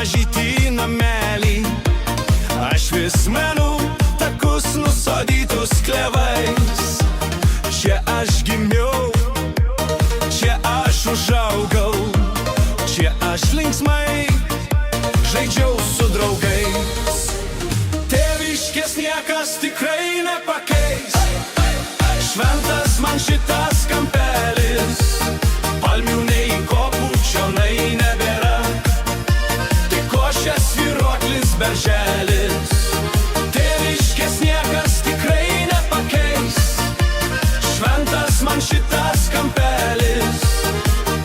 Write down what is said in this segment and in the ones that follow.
mažytį namelį. Aš vis menu takus nusodytus klevais. Čia aš gimiau, čia aš užaugau, čia aš linksmai žaidžiau su draugais. Tėviškės niekas tikrai nepakeis. Šventas man šitas kampelis. Palmių nei kopučio nei nebėra, tik košės svyruoklis berželis. Tėviškės niekas tikrai nepakeis. Šventas man šitas kampelis.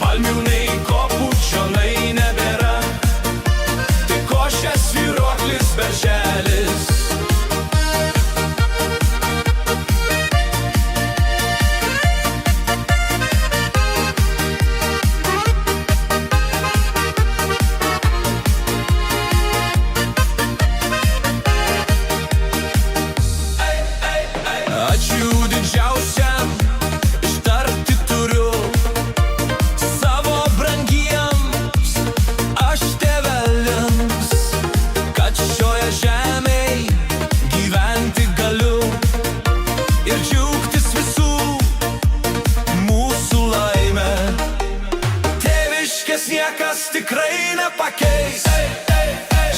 Palmių nei kopučio nei nebėra, tik košės svyruoklis berželis. Ačiū didžiausiam ištarti turiu savo brangiems aš tėveliams, kad šioje žemėj gyventi galiu ir džiaugtis visų mūsų laime. Tėviškės niekas tikrai nepakeis.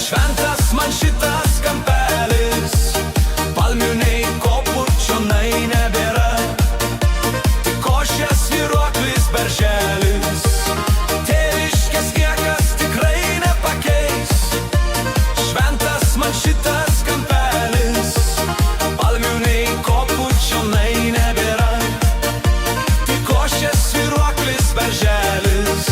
Šventas man šitas kampelis. Palmių nei kopučio nei nebėra, tik košės svyruoklis berželis. Tėviškės niekas tikrai nepakeis. Šventas man šitas kampelis. Palmių nei kopučio nei nebėra, tik košės svyruoklis berželis.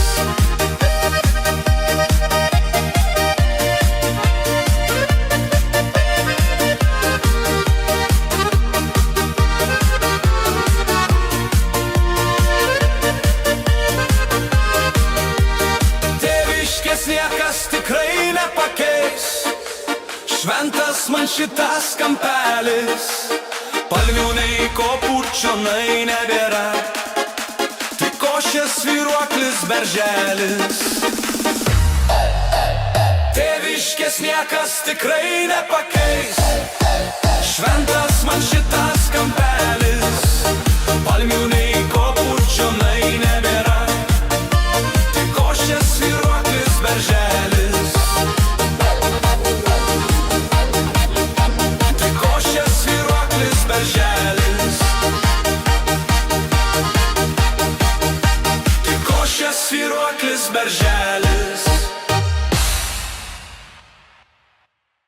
Niekas tikrai nepakeis. Šventas man šitas kampelis. Palmių nei kopučio nei nebėra, tik košės svyruoklis berželis. Tėviškės niekas tikrai nepakeis. Šventas man šitas kampelis. Palmių nei kopučio nei nebėra, tik košės svyruoklis berželis. Tik košės svyruoklis berželis. Tik košės svyruoklis berželis.